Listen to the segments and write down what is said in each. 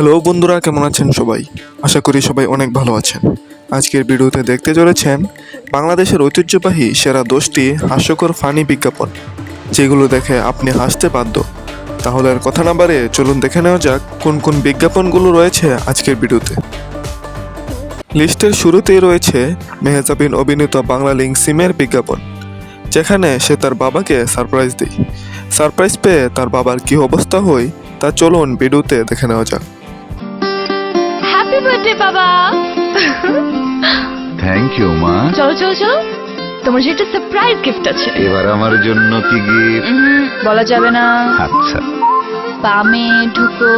Hello বন্ধুরা, কেমন আছেন সবাই? আশা করি সবাই অনেক ভালো আছেন। আজকের ভিডিওতে দেখতে চলেছেন বাংলাদেশের ঐতিহ্যবাহী সেরা 10টি হাস্যকর ফানি বিজ্ঞাপন, যেগুলো দেখে আপনি হাসতে বাধ্য। তাহলে আর কথা না বাড়িয়ে চলুন দেখে নেওয়া যাক কোন কোন বিজ্ঞাপনগুলো রয়েছে আজকের ভিডিওতে। লিস্টের শুরুতেই রয়েছে মেহজাবিন অভিনীত বাংলা লিঙ্ক সিমের বিজ্ঞাপন, যেখানে সে তার বাবাকে সারপ্রাইজ দেয়। সারপ্রাইজ পেয়ে তার বাবার কী অবস্থা হয় তা চলুন ভিডিওতে দেখে নেওয়া যাক। হ্যাপি বার্থডে বাবা। থ্যাংক ইউ মা। চলো চলো চলো, তোমার যে একটা সারপ্রাইজ গিফট আছে। এবার আমার জন্য কি গিফট? বলা যাবে না। আচ্ছা, বামে ঢুকো,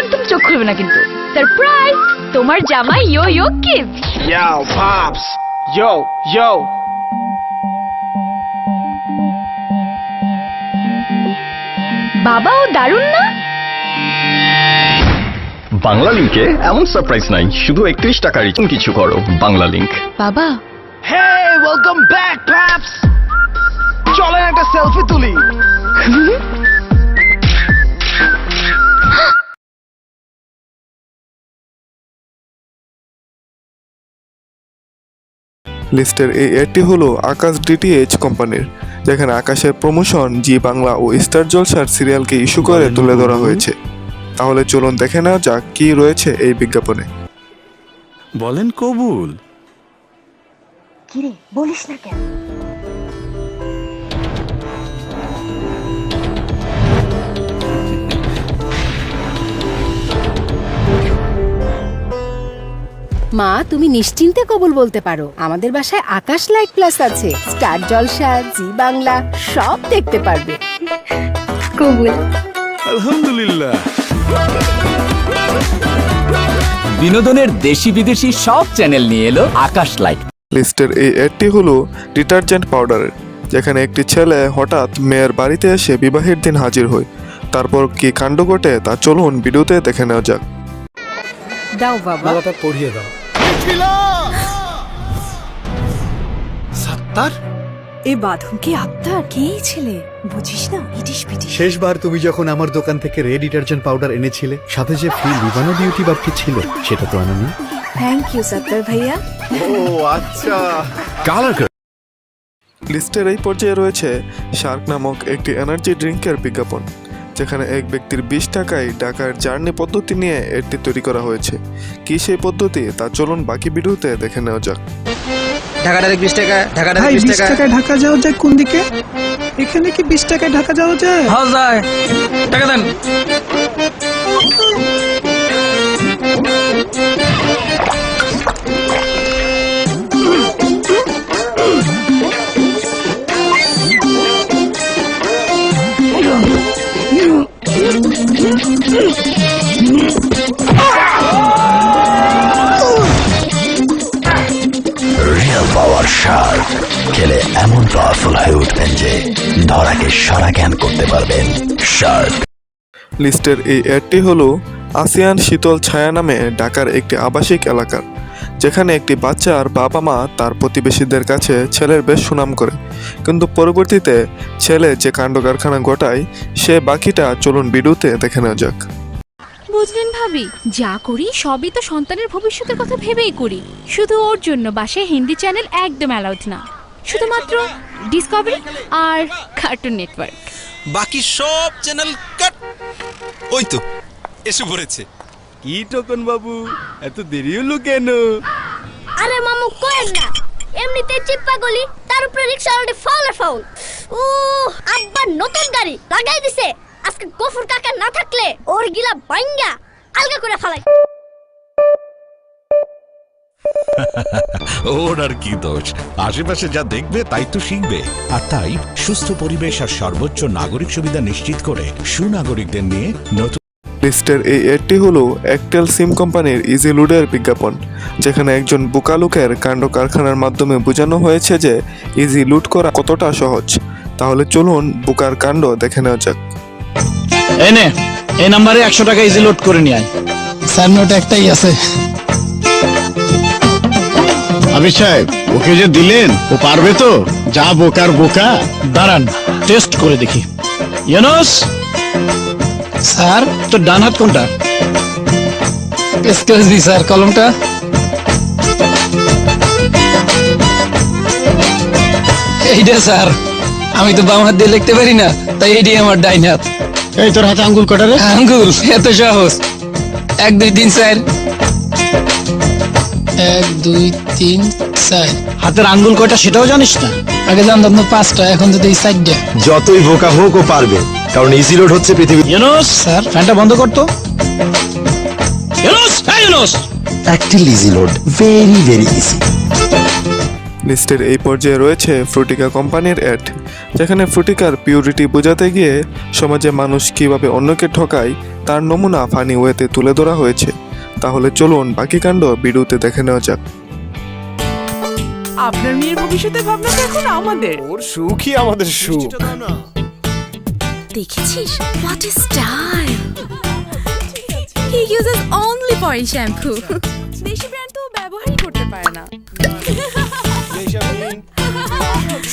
একদম চোখ খুলবে না কিন্তু। সারপ্রাইজ, তোমার জামাই ইয়ো ইয়ো gift. Yo, Pops! Yo, yo! বাবাও দারুণ না? বাংলা লিংকে এমন সারপ্রাইজ নাই, শুধু 31 টাকা রিচার্জ কিছু করো। বাংলা লিংক। বাবা, Hey, welcome back, Pops! চলেন একটা সেলফি তুলি। লিস্টের এই এডটি হলো আকাশ ডিটিএইচ কোম্পানির, যেখানে আকাশের প্রমোশন জি বাংলা ও স্টার জলসার সিরিয়ালকে ইস্যু করে তুলে ধরা হয়েছে। তাহলে চলুন দেখে নেওয়া যাক কি রয়েছে এই বিজ্ঞাপনে। বলেন কবুল। কিরে বলিস না কেন? মা, তুমি নিশ্চিন্তে কবুল বলতে পারো। আমাদের বাসায় আকাশ লাইট প্লাস আছে, স্টার জলসা, জি বাংলা সব দেখতে পারবে। কবুল। আলহামদুলিল্লাহ। বিনোদনের দেশি বিদেশি সব চ্যানেল নিয়ে এলো আকাশ লাইট। লিস্টের এই এডটি হলো ডিটারজেন্ট পাউডারের, যেখানে একটি ছেলে হঠাৎ মেয়ের বাড়িতে এসে বিবাহের দিন হাজির হয়। তারপর কি কাণ্ড ঘটে তা চলুন ভিডিওতে দেখে নেওয়া যাক। দাও বাবা। মালাটা পরিয়ে দাও। সাত্তার? এ বাঁধন কি আত্মার? কে ছেলে বুঝিস না? ইটিস পিটিস। শেষবার তুমি যখন আমার দোকান থেকে রেড ডিটারজেন্ট পাউডার এনেছিলে, সাথে যে ফ্রি লিবানো বিউটি বারটি ছিল, সেটা তো আনোনি। থ্যাংক ইউ সত্তর ভাইয়া। ও আচ্ছা। কালার লিস্টের এই পর্যায়ে রয়েছে শার্ক নামক একটি এনার্জি ড্রিঙ্কের বিজ্ঞাপন, যেখানে এক ব্যক্তির 20 টাকায় ঢাকার জার্নি পদ্ধতি নিয়ে এটি তৈরি করা হয়েছে। কি সেই পদ্ধতি তা চলুন বাকি ভিডিওতে দেখে নেওয়া যাক। ঢাকা ডাইরেক্ট 20 টাকা, ঢাকা ভাই ডাইরেক্ট 20 টাকায় ঢাকা যাওয়া যায় কোন দিকে? এখানে কি 20 টাকায় ঢাকা যাওয়া যায়? হ্যাঁ যায়। টাকা দেন। রিয়েল পাওয়ার শার্ক খেলে এমন পাওয়ারফুল হয়ে উঠবেন যে ধরাকে সারা জ্ঞান করতে পারবেন। শার্ক। লিস্টের এই অ্যাডটি হলো আসিয়ান শীতল ছায়া নামে ঢাকার একটি আবাসিক এলাকার, যেখানে একটি বাচ্চা আর বাবা মা তার প্রতিবেশীদের কাছে ছেলের বেশ সুনাম করে, কিন্তু পরবর্তীতে ছেলে যে কাণ্ড কারখানা ঘটায় সে বাকিটা চলুন ভিডিওতে দেখে নেওয়া যাক। বুঝলেন ভাবি, যা করি সবই তো সন্তানের ভবিষ্যতের কথা ভেবেই করি। শুধু ওর জন্য বাসায় হিন্দি চ্যানেল একদম অ্যালাউড না, শুধুমাত্র ডিসকভারি আর কার্টুন নেটওয়ার্ক। বাকি সব চ্যানেল কাট। ওই তো এসে পড়েছে। কি টোকন বাবু, এত দেরি হলো কেন? আরে মামু কইন না, এমনিতে চিপ্পা গলি, তার উপরে রিকশা অলরেডি ফাউল। ও আব্বা নতুন গাড়ি লাগাই দিছে। আজকে গফুর কাকা না থাকলে ওর গিলা বাইঙ্গা আলগা করে ফেলাই। ওর আর কি দোষ, আশেপাশে যা দেখবে তাই তো শিখবে। আর তাই সুস্থ পরিবেশ আর সর্বোচ্চ নাগরিক সুবিধা নিশ্চিত করে সুনাগরিকদের নিয়ে নতুন। লিস্টের এই অ্যাডটি হলো একটেল সিম কোম্পানির ইজি লুডের বিজ্ঞাপন, যেখানে একজন বোকা লোকের কাণ্ড কারখানার মাধ্যমে বোঝানো হয়েছে যে ইজি লুট করা কতটা সহজ। তাহলে চলুন বোকার কাণ্ড দেখে নেওয়া যাক। এই নে, এই নম্বরে 100 টাকা ইজি লোড করে নিয়ে আয়। স্যার নোট একটাই আছে। আবির সাহেব, ওকে যে দিলেন ও পারবে তো? যা বোকার বোকা। দাঁড়ান টেস্ট করে দেখি। ইউনুস, স্যার তোর ডান হাত কোনটা? এক্সকিউজ মি স্যার, কলমটা। এইটা স্যার, আমি তো বাম হাত দিয়ে লিখতে পারি না, তাই এটি আমার ডাইন হাত। এই তোর হাতে আঙ্গুল কটা রে? আঙ্গুল এত সহজ। 1 2 3 4। 1 2 3 4। হাতের আঙ্গুল কয়টা সেটাও জানিস না? আগে জানতাম না 5টা, এখন তো এই 4টা। যতই বোকা হোক ও পারবে, কারণ ইজি লোড হচ্ছে পৃথিবী। ইউনুস স্যার, ফ্যানটা বন্ধ করতো। ইউনুস, এই Yunus. Active easy load, very very easy. লিস্টের এই পর্যায়ে রয়েছে ফ্রুটিকা কোম্পানির অ্যাড, যেখানে ফ্রুটিকার পিউরিটি বোঝাতে গিয়ে সমাজে মানুষ কিভাবে অন্যকে ঠকায় তার নমুনা ফানি ওয়েতে তুলে ধরা হয়েছে। তাহলে চলুন বাকি কাণ্ড ভিডিওতে দেখে নেওয়া যাক। আপনার মেয়ের ভবিষ্যতের ভাবনা তো এখন আমাদের। ওর সুখই আমাদের সুখ। দেখেছিস what is style, he uses only foreign shampoo, দেশি ব্র্যান্ড তো ব্যবহারই করতে পারে না।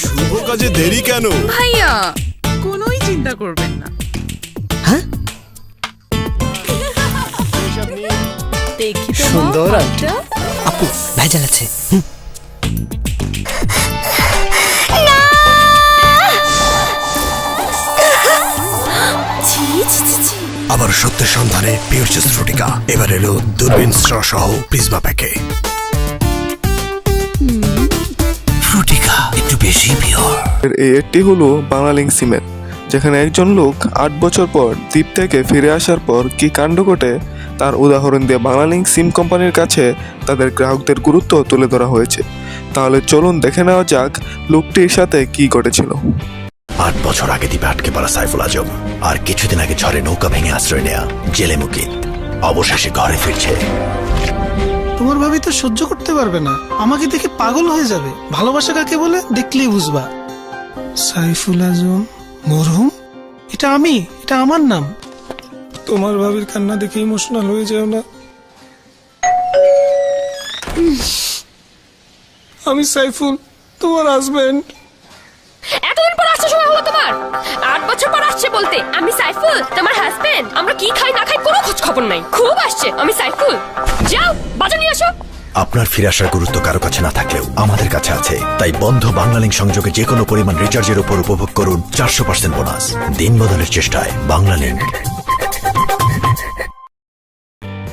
শুভ কাজে দেরি কেন? ভাইয়া কোনোই চিন্তা করবেন না। দেখি তো সুন্দর আপু ভেজাল আছে। আবার সত্যের সন্ধানে পিওরচেস ফ্রুটিকা এবার এলো দূরবীন স্ট্র সহ প্রিজমা প্যাকে। ফ্রুটিকা একটু বেশি পিওর। এই অ্যাডটি হলো বাংলালিংক সিমের, যেখানে একজন লোক 8 বছর পর দ্বীপ থেকে ফিরে আসার পর কি কাণ্ড ঘটে তার উদাহরণ দিয়ে বাংলালিংক সিম কোম্পানির কাছে তাদের গ্রাহকদের গুরুত্ব তুলে ধরা হয়েছে। তাহলে চলুন দেখে নেওয়া যাক লোকটির সাথে কি ঘটেছিল। 8 বছর আগে দ্বীপে আটকে পড়া সাইফুল আজম আর কিছুদিন আগে ঝড়ে নৌকা ভেঙে আশ্রয় নেয়া জেলে মুকিত অবশেষে ঘরে ফিরছে। তোমার ভাবি তো সহ্য করতে পারবে না, আমাকে দেখে পাগল হয়ে যাবে। ভালোবাসা কাকে বলে দেখলেই বুঝবা। সাইফুল আজম মরহুম, এটা আমি, এটা আমার নাম। তোমার ভাবির কান্না দেখে ইমোশনাল হয়ে যাও না। আমি সাইফুল, তোমার হাজবেন্ড। এতদিন পর আসছে সময় হলো তোমার? 8 বছর পর আসছে বলতে আমি সাইফুল তোমার হাজবেন্ড। আমরা কি খাই না খাই কোনো খোঁজ খবর নাই। খুব আসছে আমি সাইফুল। যাও বাজার নিয়ে আসো। আপনার ফিরে আসার গুরুত্ব কারো কাছে না থাকলেও আমাদের কাছে আছে, তাই বন্ধ বাংলালিংক সংযোগে যে কোনো পরিমাণ রিচার্জের উপর উপভোগ করুন 400% বোনাস। দিন বদলের চেষ্টায় বাংলালিংক।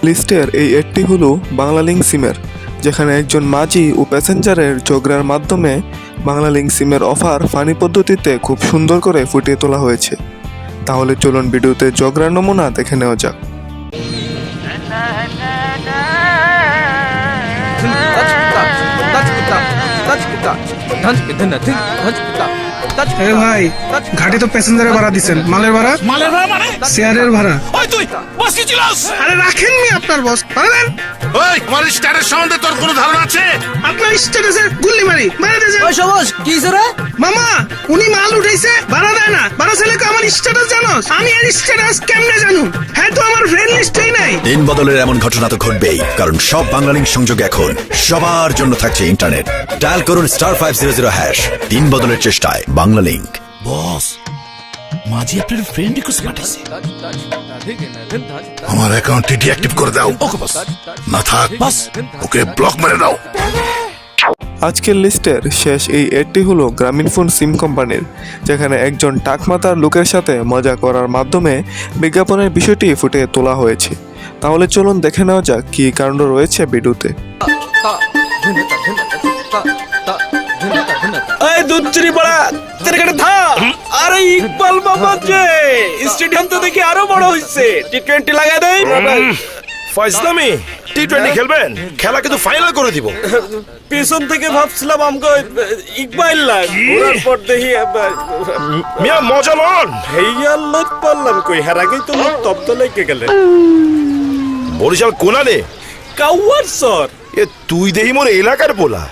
লিস্টের এই অ্যাডটি হলো বাংলালিংক সিমের, যেখানে একজন মাঝি ও প্যাসেঞ্জারের ঝগড়ার মাধ্যমে বাংলালিংক সিমের অফার ফানি পদ্ধতিতে খুব সুন্দর করে ফুটিয়ে তোলা হয়েছে। তাহলে চলুন ভিডিওতে ঝগড়ার নমুনা দেখে নেওয়া যাক। ভাই ঘাটে তো প্যাসেঞ্জারের ভাড়া দিচ্ছেন, মালের ভাড়া? মালের ভাড়া মানে শেয়ারের ভাড়া। ওই তুই বস কি ছিলাস? আরে রাখেননি আপনার বস, পারেন? ওই তোমার স্ট্যাটাস সম্বন্ধে তোর কোনো ধারণা আছে? আপনার স্ট্যাটাসে গুল্লি মারি মারা দিয়েছে। ওই সবুজ কি রে মামা, উনি মাল উঠাইছে ভাড়া দেয় না। ভাড়া ছেলেকে আমার স্ট্যাটাস জানোস? আমি এর স্ট্যাটাস কেমনে জানুম? হ্যাঁ তো আমার ফ্রেন্ড লিস্টেই নাই। দিন বদলের এমন ঘটনা তো ঘটবেই, কারণ সব বাংলালিংক সংযোগ এখন সবার জন্য থাকছে ইন্টারনেট। ডায়াল করুন *500#। দিন বদলের চেষ্টায় বাংলালিংক। বস, মাঝি আপনার ফ্রেন্ড রিকোয়েস্ট পাঠাইছে। আমার অ্যাকাউন্টটি ডিঅ্যাক্টিভ করে দাও। ওকে বস। না থাক বস, ওকে ব্লক মেরে দাও। আজকের লিস্টের শেষ এই অ্যাডটি হলো গ্রামীণফোন সিম কোম্পানির, যেখানে একজন টাকমাতার লোকের সাথে মজা করার মাধ্যমে বিজ্ঞাপনের বিষয়টি ফুটিয়ে তোলা হয়েছে। তাহলে চলুন দেখে নেওয়া যাক কী কাণ্ড রয়েছে ভিডিওতে। এই দুধচুরি পড়া তেরে কাটে থাম। আরে ইকবাল বাবা যে স্টেডিয়াম তো দেখি আরো বড় হইছে। টি20 লাগাই দেই। ফয়জলামি টি20 খেলবেন? খেলা কিন্তু ফাইনাল করে দিব। পেছন থেকে ভাবছিলাম আমগো ইকবাল লাগ, ওর পর দেখি মিয়া মজা লন। হেইয়া লট পারলাম কই, হার আগেই তো মুখ তপ্ত লেগে গেলে। বরিশাল কোনালে কাউয়ার সর এ তুই দেহি মোর এলাকার বলা।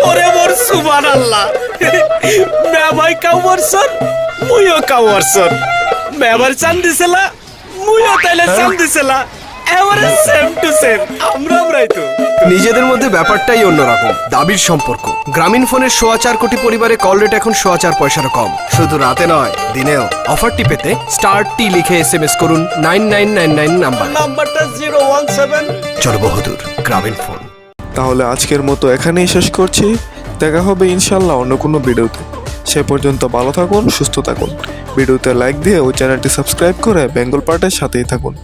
ওরে মোর সুবহানাল্লাহ। মে ভাই কাউয়ার সর, মুইও কাউয়ার সর। মেবার চান দিছিলা, মুইও তাইলে চান দিছিলা। সেম টু সেম আমরাই তো। নিজেদের মধ্যে ব্যাপারটাই অন্যরকম, দাবির সম্পর্ক। গ্রামীণ ফোনের 4.25 কোটি পরিবারে কল রেট এখন 4.25 পয়সারও কম। শুধু রাতে নয়, দিনেও। অফারটি পেতে *T লিখে SMS করুন 9999 নাম্বারটা 017। চলো বহুদূর, গ্রামীণ ফোন। তাহলে আজকের মতো এখানেই শেষ করছি। দেখা হবে ইনশাল্লাহ অন্য কোনো ভিডিওতে। সে পর্যন্ত ভালো থাকুন, সুস্থ থাকুন। ভিডিওতে লাইক দিয়ে ও চ্যানেলটি সাবস্ক্রাইব করে বেঙ্গল পার্টের সাথেই থাকুন।